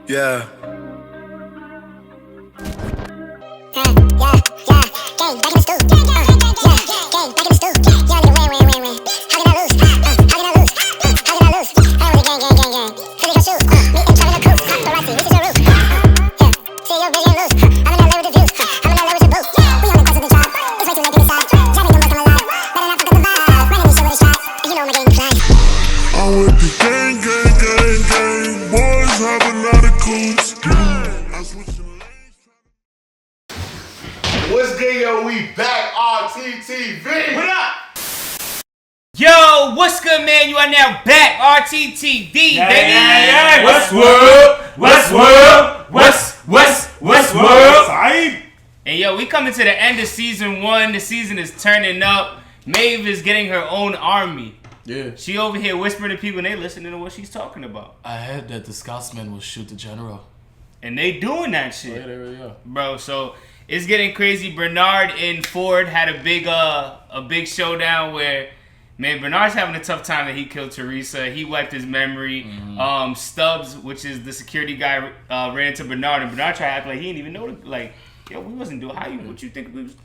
Yeah. Gang, back in the stool. Gang, back in the stool. Yeah, nigga, win. How can I lose? How can I lose? How can I lose? I was a gang. Physical shoes. Me and Travis Cruz. Paparazzi, this is your roof. Yeah, see your vision loose. I'm in LA with the views. I'm in LA with the booth. We on the quest of the job. It's way too late to decide. Driving the most I'm alive. Better not fuck up the vibe. Running this shit with a shot. And you know my game fly. I'm with the gang. Boys have a lot of coops. What's good, yo? We back, RTTV. What up? Yo, what's good, man? You are now back, RTTV, baby. Yeah. Westworld. And yo, we coming to the end of season 1. The season is turning up. Maeve is getting her own army. Yeah. She over here whispering to people and they listening to what she's talking about. I heard that the Scotsmen will shoot the general. And they doing that shit. Yeah, they really are. Bro, so it's getting crazy. Bernard and Ford had a big showdown where, man, Bernard's having a tough time that he killed Teresa. He wiped his memory. Mm-hmm. Stubbs, which is the security guy, ran into Bernard, and Bernard tried to act like he didn't even know. Like, yo, we wasn't doing what you think we was.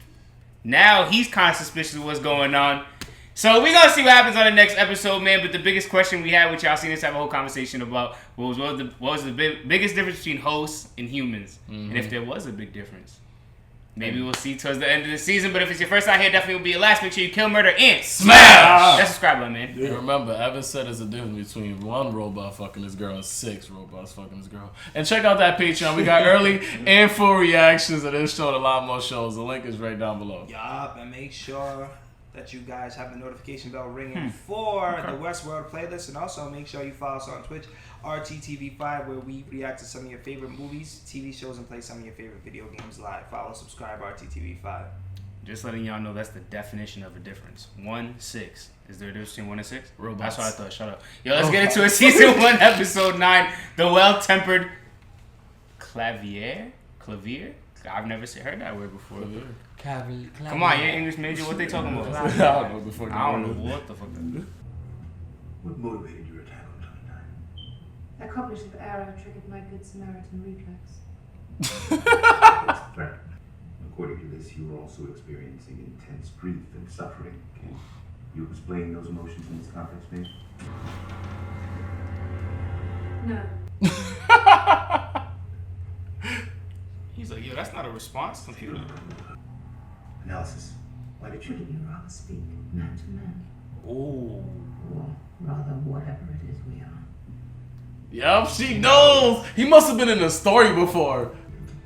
Now he's kind of suspicious of what's going on. So we're gonna see what happens on the next episode, man. But the biggest question we had, which y'all seen us have a whole conversation about, what was the biggest difference between hosts and humans, and if there was a big difference. Maybe we'll see towards the end of the season, but if it's your first time here, definitely will be your last. Make sure you kill, murder, and smash! That subscribe button, man. Yeah. Remember, Evan said there's a difference between 1 robot fucking this girl and 6 robots fucking this girl. And check out that Patreon. We got early and full reactions of this show and a lot more shows. The link is right down below. Yup, and make sure that you guys have the notification bell ringing for the Westworld playlist, and also make sure you follow us on Twitch, RTTV5, where we react to some of your favorite movies, TV shows, and play some of your favorite video games live. Follow, subscribe, RTTV5. Just letting y'all know that's the definition of a difference. 1, 6. Is there a difference between 1 and 6? Robots. That's what I thought. Shut up. Yo, let's get into it. Season 1, episode 9. The well-tempered Clavier? I've never heard that word before. Clavier. Come on, you're an English major. What they talking about? I don't know before. I don't know what the fuck that is. What motivated your attack on 29? A cognitive error triggered my Good Samaritan reflex. That's a threat. According to this, you were also experiencing intense grief and suffering. Can you explain those emotions in this context, maybe? No. He's like, yo, that's not a response, computer. Analysis. Why did you? Wouldn't you rather speak man to man? Ooh. Or rather, whatever it is we are. Yup, she knows. He must have been in a story before.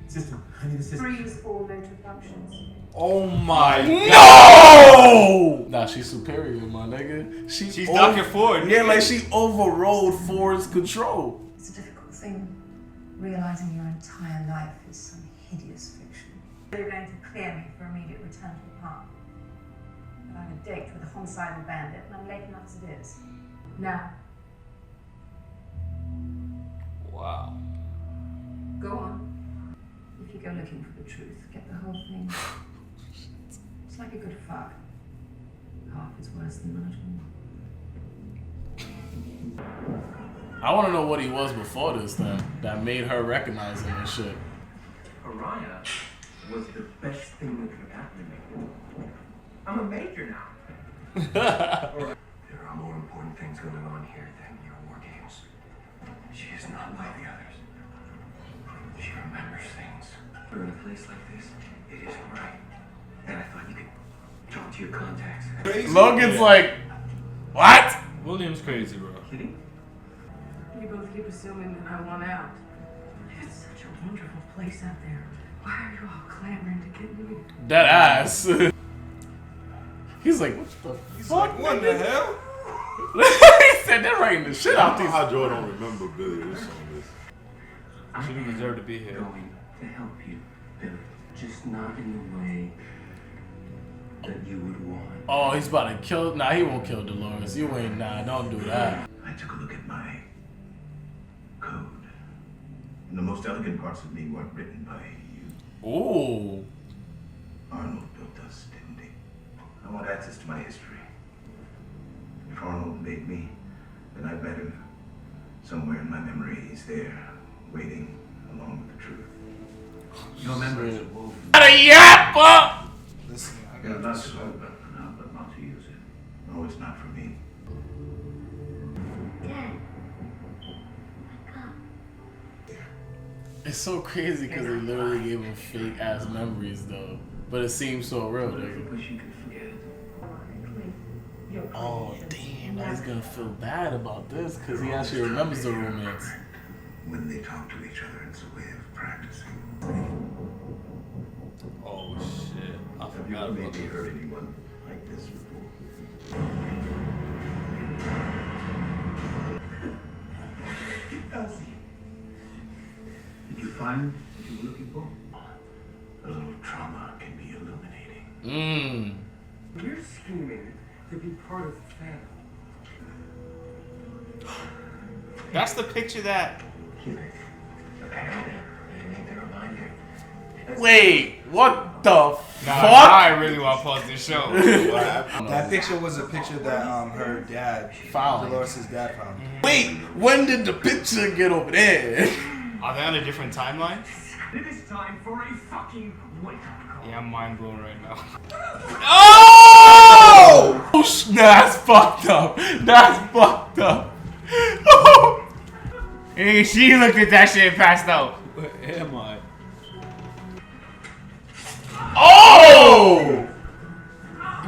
System. I need a system. Freeze all motor functions. Oh my no! Nah, she's superior, my nigga. She's Dr. Ford. Yeah, like she overrode Ford's control. It's a difficult thing, realizing your entire life is some hideous fiction. You're going to clear me for immediate return to the park. But I'm a date with a homicidal bandit, and I'm late enough as it is. Now, Wow. go on. If you go looking for the truth, get the whole thing. It's like a good fuck. Half is worse than none at all. I want to know what he was before this then that made her recognize him and shit. Pariah was the best thing that could have happened to me. I'm a major now. There are more important things going on here than your war games. She is not like the others. She remembers things. For in a place like this, it isn't right. And I thought you could talk to your contacts. Logan's like, what? William's crazy, bro. Kidding? You both keep assuming that I want out. It's such a wonderful place out there. Why are you all clamoring to get me? That ass. He's like, what the fuck? What the hell? He said that right in the shit out these. How Joe don't remember Billy or something. I She didn't deserve to be here. going to help you, Billy. Just not in the way that you would want. Oh, he's about to kill. Nah, he won't kill Dolores. You ain't. Nah, don't do that. I took a look at my code. And the most elegant parts of me weren't written by you. Ooh. Arnold built us, didn't he? I want access to my history. If Arnold made me, then I better. Somewhere in my memory, he's there, waiting along with the truth. Your memories are woven. Yappa! Listen, I You're got not this. to hold up now, but not to use it. No, it's not for me. It's so crazy because they literally gave him fake ass memories though, but it seems so real, nigga. Wish you could forget. Oh damn, now he's gonna feel bad about this because he actually remembers the romance. When they talk to each other, it's a way of practicing. Oh shit! I Have you forgot about maybe that. heard anyone like this before? Elsie. Did you find what you were looking for? A little trauma can be illuminating. You're scheming to be part of the family. That's the picture that. Keep it. Apparently, you need the reminder. Wait, what the fuck? I really want to pause this show. That picture was a picture that her dad Found. Dolores' dad found. Wait, when did the picture get over there? Are they on a different timeline? It is time for a fucking wake-up call. Yeah, I'm mind blown right now. Oh! That's fucked up. That's fucked up. Hey, she looked at that shit and passed out. Where am I? Oh!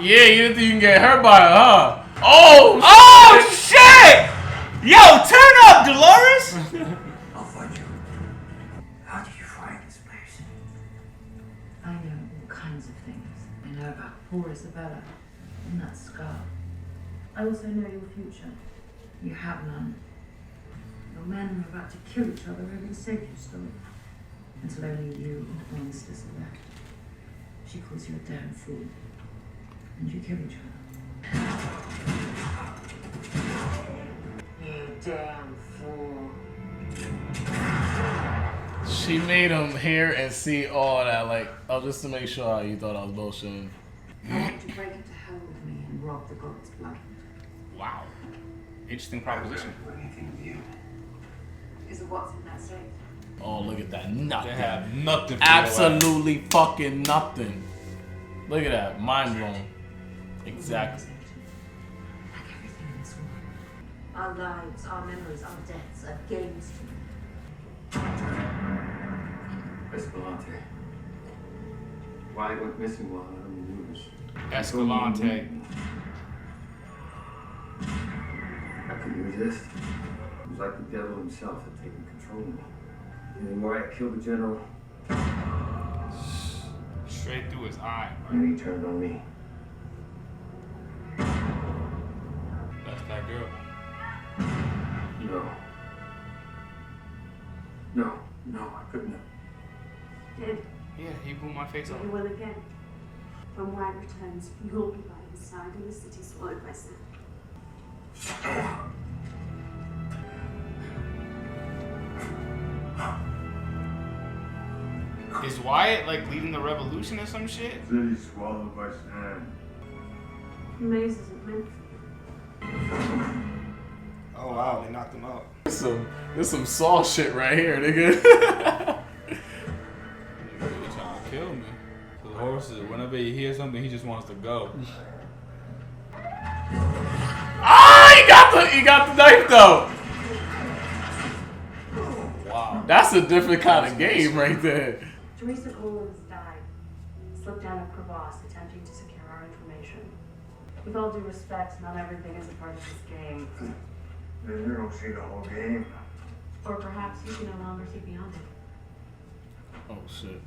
Yeah, you didn't think you can get hurt by it, huh? Oh! Oh shit! Yo, turn up, Dolores. I'll find you. How did you find this place? I know all kinds of things. I know about poor Isabella and that scar. I also know your future. You have none. Your men are about to kill each other over the safety story. Until only you and Honestess are left. She calls you a damn fool. And you kill each other. You damn fool. She made him hear and see all that, like, oh, just to make sure you thought I was bullshitting. I want to break into hell with me and rob the god's blood. Wow, interesting proposition. Anything with you? Because of what's in that safe. Oh, look at that. Nothing. They have nothing for Absolutely fucking nothing. Look at that. Mind blown. Exactly. Like everything in this world. Our lives, our memories, our deaths are games to me. Escalante. Why went missing while on the news? Escalante. I couldn't resist. It was like the devil himself had taken control of me. And the more I killed the general, Straight through his eye. and he turned on me. That's that girl. No, I couldn't have. Did Yeah, he blew my face off. you will again? When Wyatt returns, you'll be by his side in the city swallowed by sand. Is Wyatt like leading the revolution or some shit? City swallowed by sand. Maze isn't meant for Oh wow, they knocked him out. There's some Saw shit right here, nigga. He's really trying to kill me. The horses, whenever he hears something, he just wants to go. Ah, he got the knife though. Wow. That's a different kind of game right there. Teresa Collins died. Slipped down a crevasse attempting to secure our information. With all due respect, not everything is a part of this game. Then you don't see the whole game. Or perhaps you can no longer see beyond it. Oh shit.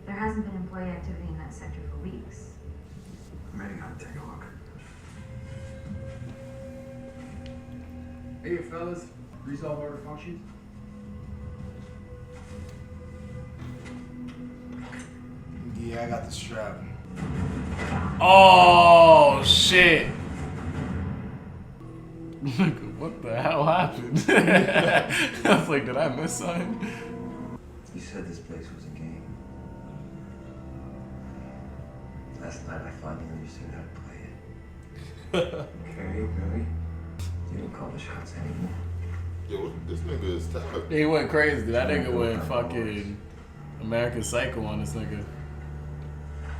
There hasn't been employee activity in that sector for weeks. I'm ready to take a look. Hey fellas, resolve order functions. Yeah, I got the strap. Oh shit. What the hell happened? I was like, did I miss something? You said this place was a game. Last night I finally understood how to play it. Okay, really? You don't call the shots anymore. Yo, this nigga is tapped. He went crazy. That nigga went fucking American Psycho on this nigga.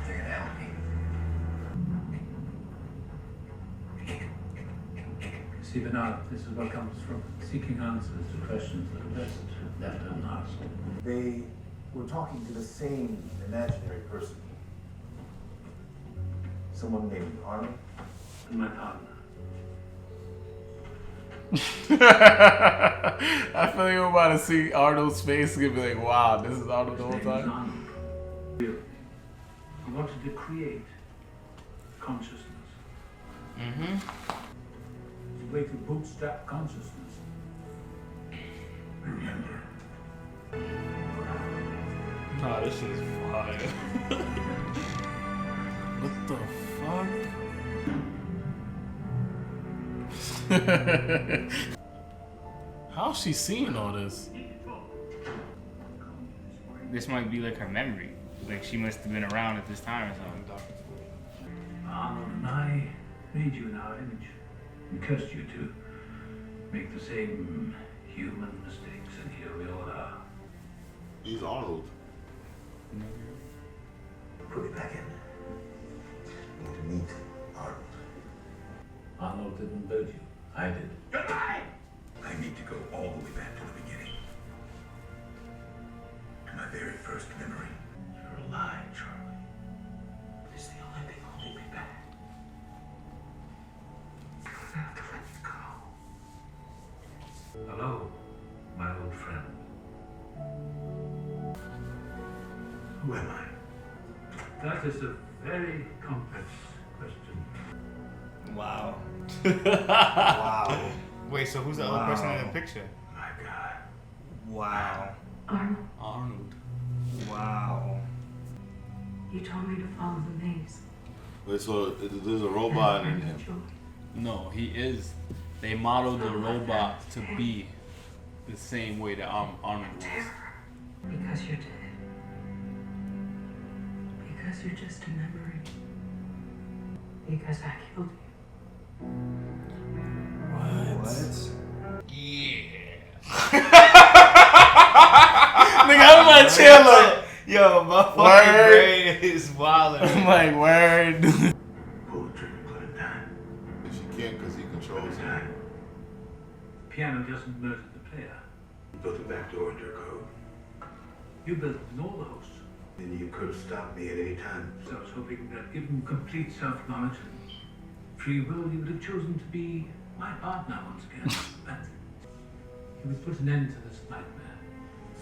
They're gonna help me. See, Bernard, this is what comes from seeking answers to questions that are best left unasked. They were talking to the same imaginary person. Someone named Arnold. And my partner. I feel like we're about to see Arnold's face and be like, wow, this is Arnold the whole His name is time. Arnold. He wanted to create consciousness. Mm-hmm. It's a way to bootstrap consciousness. Remember. Nah, this shit is fire. What the fuck? How's she seeing all this? This might be like her memory. Like she must have been around at this time or something. Arnold and I made you in our image and cursed you to make the same human mistakes, and here we all are. He's Arnold. Put me back in. I need to meet Arnold. Arnold didn't build you. I did. Goodbye! I need to go all the way back to the beginning. To my very first memory. You're alive, Charlie. It's the only thing holding me back. I have to let you go. Hello, my old friend. Who am I? That is a very complex question. Wow. Wow. Wait, so who's the other person in the picture? My God. Wow. Arnold, Arnold. Wow. you told me to follow the maze. Wait, so there's a robot in him. No, he is. They modeled the robot to be the same way that Arnold was. Because you're dead. Because you're just a memory. Because I killed you. What? Yeah. Nigga, I'm like chill like, Yo, my fucking Word. brain is wild. I'm like, word. Pull the trigger, put it down. And she can't because he controls him. Time. Piano doesn't murder the player. You built a backdoor into your code. You built it in all the hosts. Then you could have stopped me at any time. So I was hoping that given complete self-knowledge and free will, you would have chosen to be my partner once again. But you would put an end to this nightmare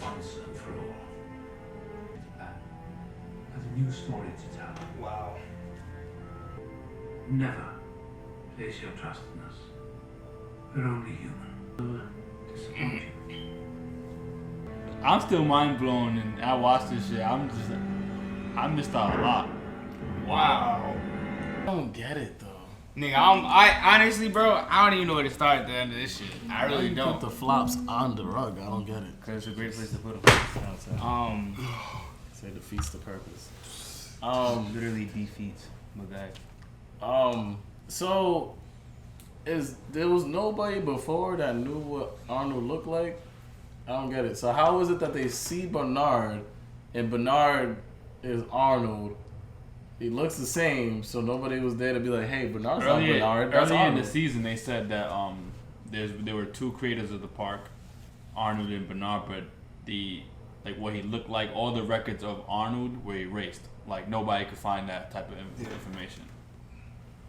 once and for all. Has a new story to tell. Wow. Never place your trust in us. We're only human. We'll disappoint you. I'm still mind blown, and I watched this shit. I missed out a lot. Wow. I don't get it though. Nigga, I honestly, bro, I don't even know where to start at the end of this shit. I really You don't. put the flops on the rug. I don't get it. Cause it's a great place to put them. Say defeats the purpose. Literally defeats my guy. So there was nobody before that knew what Arnold looked like? I don't get it. So how is it that they see Bernard and Bernard is Arnold? He looks the same, so nobody was there to be like, "Hey, Bernard's not Bernard." That's Early in Arnold. the season, they said that there were two creators of the park, Arnold and Bernard, but what he looked like, all the records of Arnold were erased. Like nobody could find that type of information.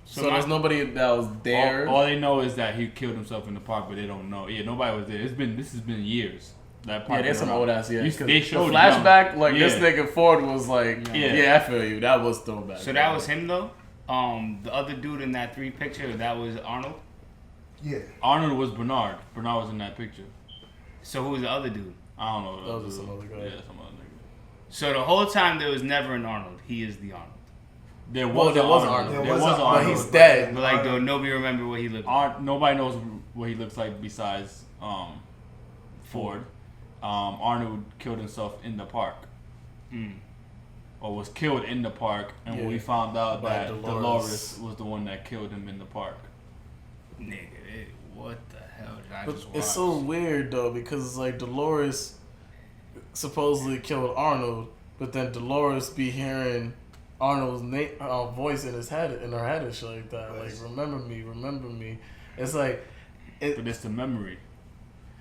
So there's nobody that was there. All they know is that he killed himself in the park, but they don't know. Yeah, nobody was there. This has been years. That park. Yeah, there's some old ass. Yeah, They showed the flashback. young. Like this Yeah. nigga Ford was like, yeah, I feel you. That was throwback. So that was him though. The other dude in that 3 picture, that was Arnold. Yeah. Arnold was Bernard. Bernard was in that picture. So who was the other dude? I don't know. That was just some other guy. Yeah, some other nigga. So the whole time there was never an Arnold. He is the Arnold. There Well, was there an was Arnold. Arnold. There was an But Arnold. he's dead. But like, though nobody remember what he looked like. Nobody knows what he looks like besides Ford. Arnold killed himself in the park. Or was killed in the park, and when we found out By that Dolores was the one that killed him in the park. Nigga, what the hell did I But it's so weird though because it's like Dolores supposedly killed Arnold, but then Dolores be hearing Arnold's voice in her head and shit like that. Like remember me. It's like, but it's the memory,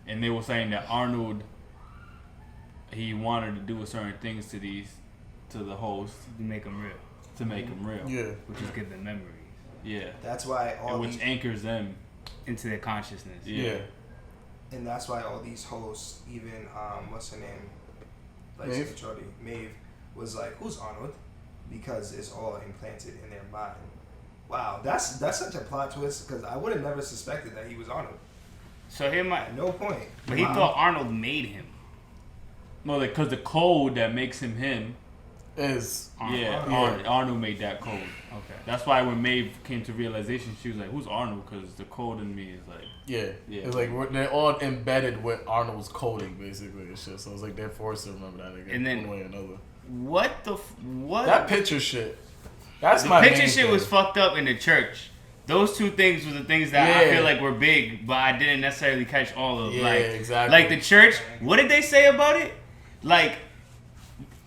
and they were saying that Arnold, he wanted to do certain things to the host to make them real. Yeah, which is give them memories. Yeah, that's why which anchors them into their consciousness. Yeah. And that's why all these hosts, even what's her name, like Maeve, was like, "Who's Arnold?" Because it's all implanted in their mind. Wow, that's such a plot twist because I would have never suspected that he was Arnold. So here no point. But he thought Arnold made him. No, because the code that makes him him is Arnold made that code. Okay, that's why when Maeve came to realization, she was like, "Who's Arnold?" Because the code in me is like It's like they're all embedded with Arnold's coding basically. And shit. So it's like they're forced to remember that again, and then one way or another. What that picture shit? That's the my picture main shit thing. was fucked up in the church. Those two things were the things that I feel like were big, but I didn't necessarily catch all of. Yeah, exactly. Like the church. What did they say about it? Like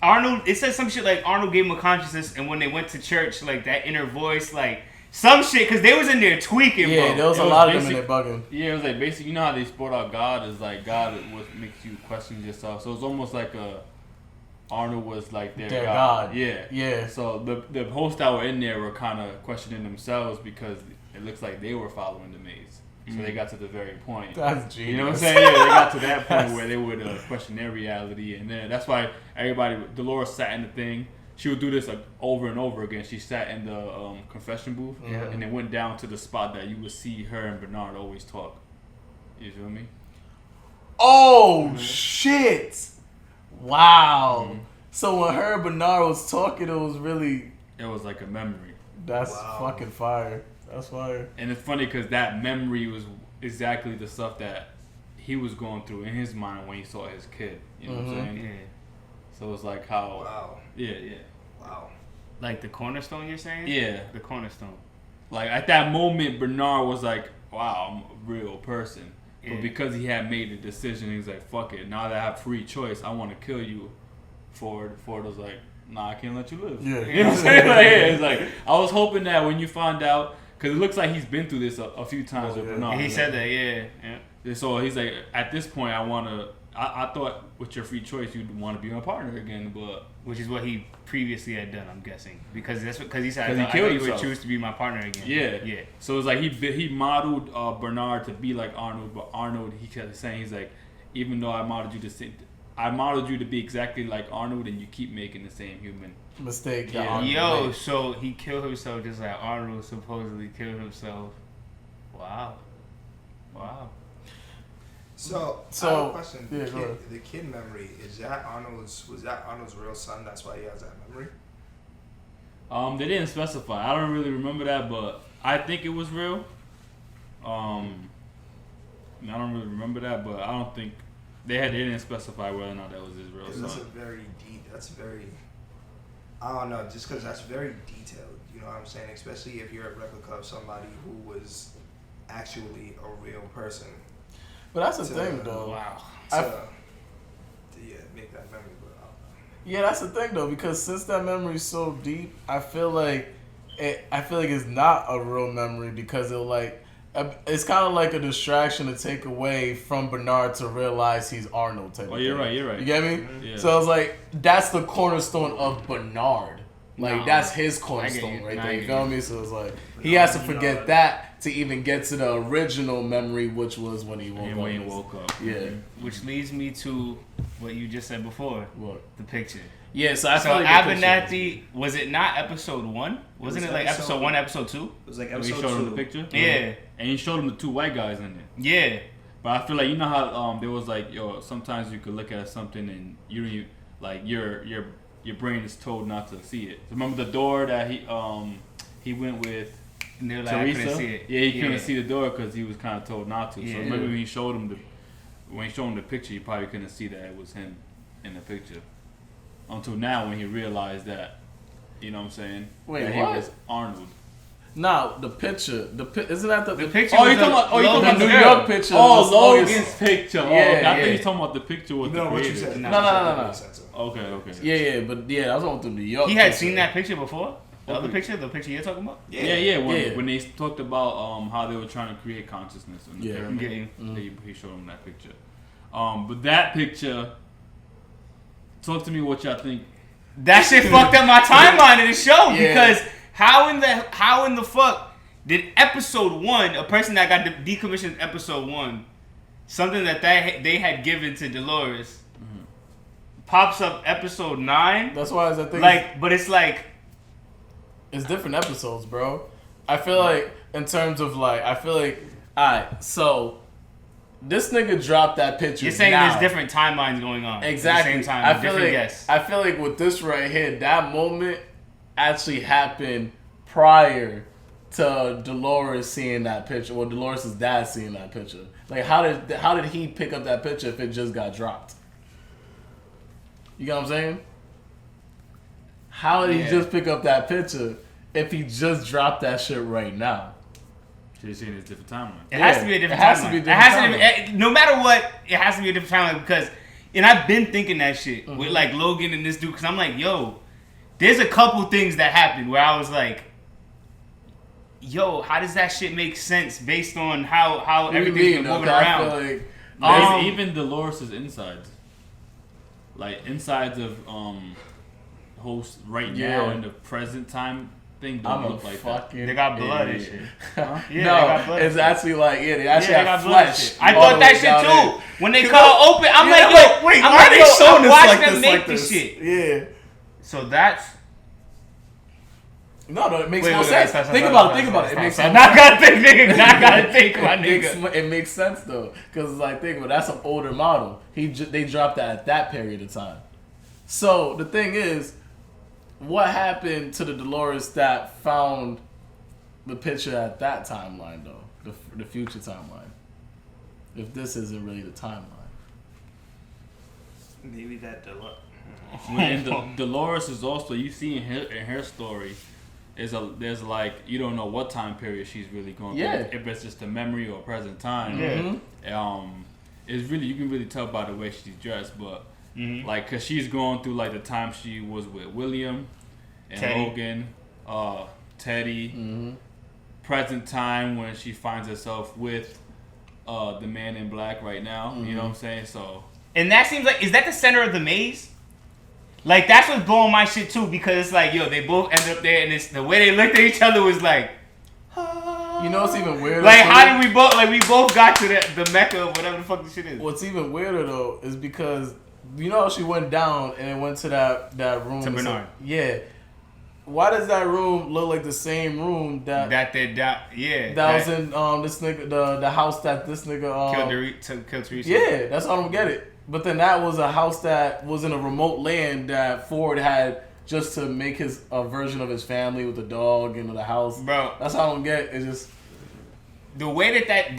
Arnold. It said some shit like Arnold gave him a consciousness, and when they went to church, like that inner voice, like some shit, because they was in there tweaking. Yeah, bro. there was a lot of them in there bugging. Yeah, it was like basically, you know how they sport out God is like God is what makes you question yourself. So it's almost like Arnold was like their God. Yeah. So the hosts that were in there were kind of questioning themselves because it looks like they were following the maze. So they got to the very point. That's genius. You know what I'm saying? Yeah, they got to that point where they would question their reality, and then that's why Dolores sat in the thing. She would do this like over and over again. She sat in the confession booth, and then went down to the spot that you would see her and Bernard always talk. You feel me? Oh shit! Wow. So when her and Bernard was talking, it was like a memory. That's fucking fire. That's fire. And it's funny because that memory was exactly the stuff that he was going through in his mind when he saw his kid. You know what I'm saying? Yeah. So it's like how. Wow. Yeah. Wow. Like the cornerstone, you're saying? Yeah. The cornerstone. Like at that moment, Bernard was like, "Wow, I'm a real person." Yeah. But because he had made the decision, he's like, "Fuck it. Now that I have free choice, I want to kill you." Ford was like, "Nah, I can't let you live." Yeah. You know what I'm saying? Like, it's like I was hoping that when you find out. Because it looks like he's been through this a few times with Bernard. He said that, yeah. So he's like, at this point, I thought with your free choice, you'd want to be my partner again, but... Which is what he previously had done, I'm guessing. Because he said, he I thought you would choose to be my partner again. Yeah. So it's like he modeled Bernard to be like Arnold, but Arnold, he kept saying, he's like, even though I modeled you to be exactly like Arnold, and you keep making the same human mistake. Yeah. So he killed himself just like Arnold supposedly killed himself. Wow. So I have a question. The kid memory, was that Arnold's real son? That's why he has that memory? They didn't specify. I don't really remember that, but I think it was real. I don't really remember that, but I don't think they didn't specify whether or not that was his real son. That's very I don't know, just because that's very detailed, you know what I'm saying? Especially if you're a replica of somebody who was actually a real person. But that's the thing, though. Wow. Make that memory, but I don't know. Yeah, that's the thing, though, because since that memory is so deep, I feel like it's not a real memory because it's kind of like a distraction to take away from Bernard to realize he's Arnold type of thing. You're right. You get me? Mm-hmm. Yeah. So it's like, that's the cornerstone of Bernard. Like, that's his cornerstone right there. You feel me? So it's like, he has to forget that to even get to the original memory, which was when he woke up. Yeah. Which leads me to what you just said before. What? The picture. Yeah, so Abernathy, was it not episode 1? Wasn't it like episode 1, episode 2? It was like episode 2. He showed him the picture? Yeah. And he showed him the 2 white guys in there. Yeah. But I feel like, you know how there was like, sometimes you could look at something and you don't even, like, your brain is told not to see it. So remember the door that he went with Teresa? I couldn't see it. Yeah, he couldn't see the door because he was kind of told not to. Yeah. So maybe when he showed him the picture, he probably couldn't see that it was him in the picture. Until now when he realized that, you know what I'm saying? Wait, that what? He was Arnold. Now the picture, isn't that the picture? Oh, you talking about? Oh, you talking about the the New York picture? Oh, was Logan's August. picture. Oh, Yeah, okay. I yeah. think he's talking about the picture with the what you creators. said. No. Okay. Yeah, but I was on the New York. He had picture. seen that picture before. The other picture, the picture you're talking about. Yeah. When they talked about how they were trying to create consciousness in the pyramid, he showed him that picture. But that picture. Talk to me what y'all think. That shit fucked up my timeline of the show because how in the fuck did episode 1, a person that got decommissioned episode 1, something that they had given to Dolores, pops up episode 9? That's why I think but it's like it's different episodes, bro. I feel like in terms of alright, so this nigga dropped that picture. You're saying now. there's different timelines going on Exactly. at the same time. I feel like with this right here, that moment actually happened prior to Dolores seeing that picture, or Dolores' dad seeing that picture. Like, how did he pick up that picture if it just got dropped? You get what I'm saying? How did he just pick up that picture if he just dropped that shit right now? So you're saying it's a different timeline. It has to be a different timeline. No matter what, it has to be a different timeline because, and I've been thinking that shit with like Logan and this dude because I'm like, yo, there's a couple things that happened where I was like, yo, how does that shit make sense based on how everything's been moving around? I feel like even Dolores' insides, like insides of hosts right now in the present time. Thing don't look like that. They got blood and shit. Huh? Yeah, no, they got blood. it's actually like they actually have flesh. I thought that shit too. When they cut open, I'm like, yo, wait, I'm why like, they yo, showing I'm this watching like them this, make like this this? shit. Yeah. So that's. No, it makes no sense. Think about it. It makes sense. I gotta think, nigga. I gotta think, my nigga. It makes sense though, because like think about that's an older model. They dropped that at that period of time. So the thing is, what happened to the Dolores that found the picture at that timeline though, the future timeline? If this isn't really the timeline, maybe that Dolores is also, you see in her story. There's like you don't know what time period she's really going through. If it's just a memory or present time. It's really, you can really tell by the way she's dressed, but like cause she's going through like the time she was with William and Teddy. Logan, Teddy. Present time when she finds herself with the man in black right now. You know what I'm saying? So and that seems like, is that the center of the maze? Like, that's what's blowing my shit, too, because it's like, yo, they both end up there, and it's the way they looked at each other was like, you know what's even weirder? Like, how did we both got to the Mecca of whatever the fuck this shit is. What's even weirder, though, is because, you know how she went down and it went to that room? To Bernard. Yeah. Why does that room look like the same room that was in this nigga, the house that this nigga killed Teresa? Yeah, that's why I don't get it. But then that was a house that was in a remote land that Ford had just to make his a version of his family with the dog and the house. Bro, that's how I don't get it. It's just the way that's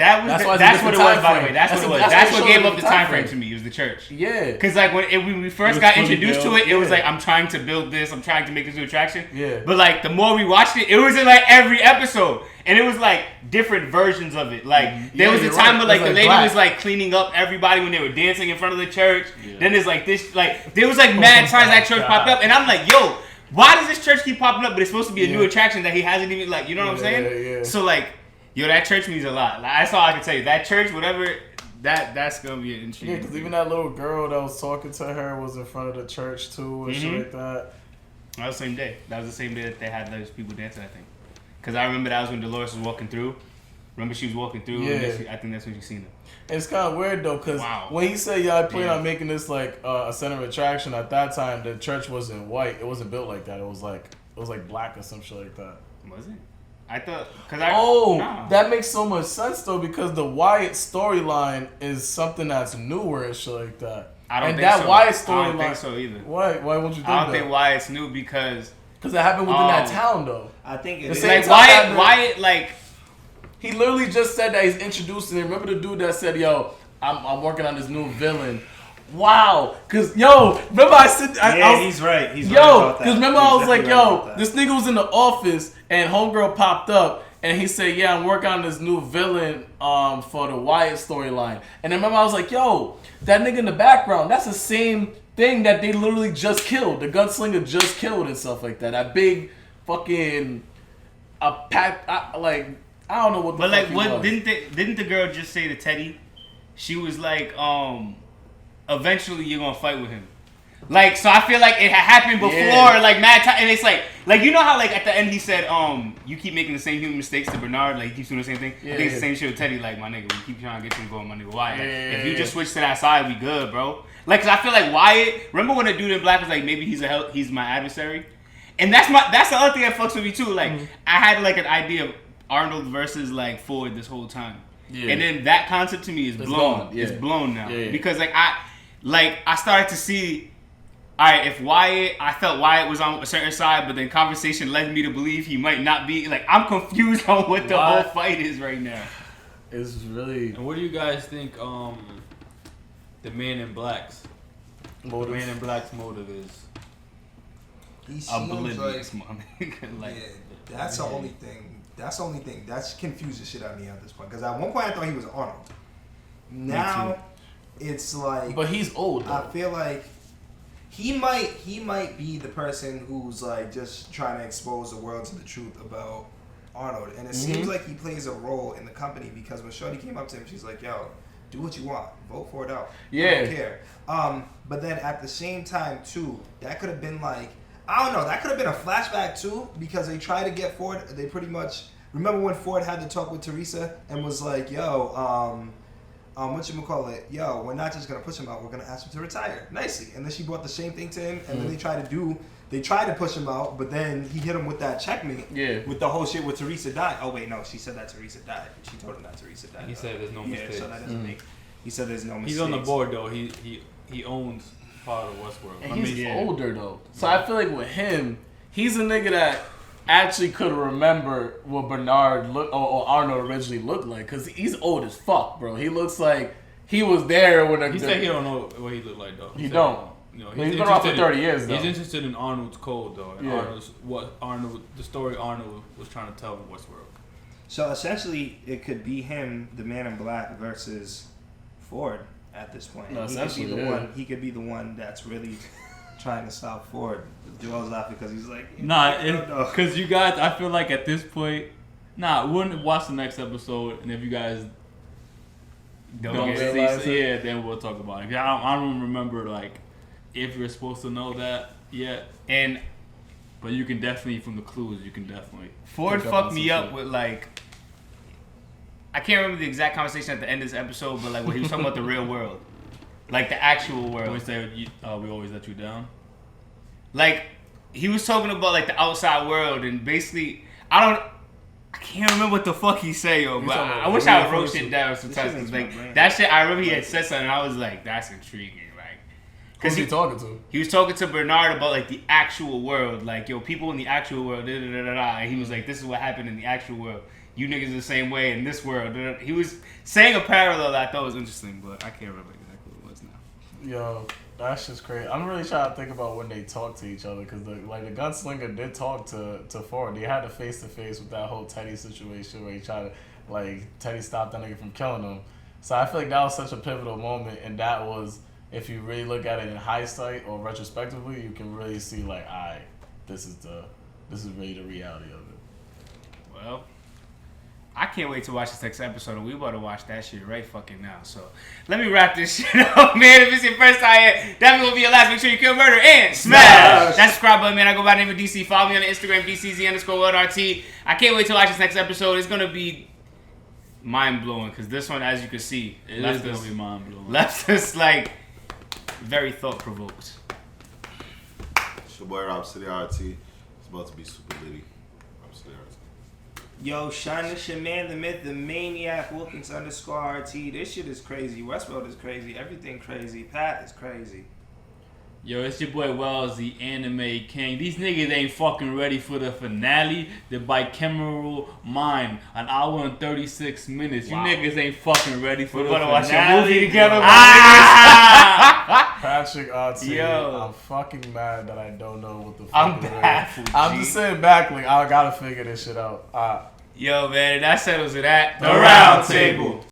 what it was, by the way. That's what it was. That's what gave up the time frame to me. It was the church. Yeah. Because like when we first got introduced to it, it was like, I'm trying to build this. I'm trying to make this new attraction. Yeah. But like the more we watched it, it was in like every episode. And it was like different versions of it. Like there was a time where like the lady was like cleaning up everybody when they were dancing in front of the church. Yeah. Then there's like this, like there was like mad times that church popped up. And I'm like, yo, why does this church keep popping up? But it's supposed to be a new attraction that he hasn't even, like, you know what I'm saying? Yeah. So like, yo, that church means a lot. Like, that's all I can tell you. That church, whatever, that's gonna be an intriguing. Yeah, because even that little girl that was talking to her was in front of the church too, and shit like that. That was the same day. That was the same day that they had those people dancing, I think. Because I remember that was when Dolores was walking through. Remember she was walking through? Yeah. And I think that's when she seen them. It's kind of weird though, because when he said, I plan on making this like a center of attraction, at that time the church wasn't white. It wasn't built like that. It was like black or some shit like that. Was it? I thought, that makes so much sense though, because the Wyatt storyline is something that's newer and shit like that. I don't think that so. Wyatt storyline. I don't think so either. Why won't you think I don't think Wyatt's new because it happened within that town though. I think it's like Wyatt, like he literally just said that he's introducing him. Remember the dude that said, "Yo, I'm working on this new villain." Wow, cause remember I said, I was, he's right. He's right yo, about that. cause remember He's I was like, definitely right about that. this nigga was in the office and homegirl popped up and he said, yeah, I'm working on this new villain for the Wyatt storyline. And then remember I was like, yo, that nigga in the background, that's the same thing that they literally just killed. The gunslinger just killed and stuff like that. That big fucking like I don't know what. But like, what didn't the girl just say to Teddy? She was like, eventually you're gonna fight with him. Like, so I feel like it had happened before, like mad time, and it's like you know how like at the end he said, you keep making the same human mistakes to Bernard, like he keeps doing the same thing. I think it's the same shit with Teddy, like my nigga, we keep trying to get you to go on my nigga Wyatt. If you just switch to that side, we good, bro. Like, cause I feel like Wyatt. Remember when the dude in black was like, maybe he's my adversary, and that's the other thing that fucks with me too. Like, I had like an idea of Arnold versus like Ford this whole time, and then that concept to me is blown. It's blown now because like I started to see. All right, if I felt Wyatt was on a certain side, but then conversation led me to believe he might not be. Like, I'm confused on what the whole fight is right now. It's really. And what do you guys think? The Man in Black's motive. Man in Black's motive is. He seems like, that's the only thing. That's the only thing. That's confused the shit out of me at this point. Because at one point I thought he was Arnold. Now it's like. But he's old. Though. I feel like. He might be the person who's like just trying to expose the world to the truth about Arnold, and it seems like he plays a role in the company because when Shorty came up to him, she's like, "Yo, do what you want, vote for it out. I don't care." But then at the same time too, that could have been like I don't know, that could have been a flashback too because they tried to get Ford. They pretty much remember when Ford had to talk with Teresa and was like, "Yo, whatchamacallit, yo, we're not just gonna push him out, we're gonna ask him to retire nicely." And then she brought the same thing to him, and then they tried to push him out, but then he hit him with that checkmate. With the whole shit with Teresa died. Oh wait, no, she said that Teresa died. She told him that Teresa died. He said there's no mistakes. So that doesn't make. He said there's no mistakes. He's on the board though. He owns part of Westworld. And he's older though, so I feel like with him, he's a nigga that actually could remember what Bernard or Arnold originally looked like because he's old as fuck, bro. He looks like he was there when he said he don't know what he looked like though. He don't. You know, he's been around for 30 years though. He's interested in Arnold's code though, and the story Arnold was trying to tell in Westworld. So essentially, it could be him, the Man in Black, versus Ford at this point. No, He could be the one that's really trying to stop Ford. Joel's laughing because he's like, because you guys, I feel like at this point, we'll watch the next episode, and if you guys don't see then we'll talk about it. I don't remember like if you're supposed to know that yet, but you can definitely from the clues you can definitely. Ford fucked me up with like. I can't remember the exact conversation at the end of this episode, but like when he was talking about the real world, like the actual world. We say we always let you down. Like he was talking about like the outside world, and basically I can't remember what the fuck he said, yo. But I wish I wrote shit down sometimes. Cause like that shit, I remember he had said something. And I was like, that's intriguing, like. Who's he talking to? He was talking to Bernard about like the actual world, like yo, people in the actual world, and he was like, this is what happened in the actual world. You niggas the same way in this world. He was saying a parallel that I thought was interesting, but I can't remember exactly what it was now. Yo, that's just crazy. I'm really trying to think about when they talk to each other because the gunslinger did talk to Ford. They had a face-to-face with that whole Teddy situation where he tried to, like, Teddy stopped that nigga from killing him. So I feel like that was such a pivotal moment, and that was, if you really look at it in hindsight or retrospectively, you can really see, like, this is really the reality of it. Well, I can't wait to watch this next episode, and we about to watch that shit right fucking now. So let me wrap this shit up, man. If it's your first time here, definitely will be your last. Make sure you kill, murder, and smash that subscribe button, man. I go by the name of DC. Follow me on the Instagram, DCZ_WorldRT. I can't wait to watch this next episode. It's gonna be mind blowing because this one, as you can see, it is gonna be mind blowing. Left us like very thought provoked. It's your boy Robcityrt. It's about to be super litty. Robcityrt. Yo, Shine this your man, the myth, the maniac, Wilkins _RT. This shit is crazy. Westworld is crazy. Everything crazy. Pat is crazy. Yo, it's your boy Wells, the anime king. These niggas ain't fucking ready for the finale. The bicameral mind, an hour and 36 minutes. You niggas ain't fucking ready for the finale. We're gonna watch a movie together, Patricrt, yo. I'm fucking mad that I don't know what the fuck I'm is ready. baffled, I'm G. just saying back, like, I gotta figure this shit out. Yo, man, that settles it at The Round Table.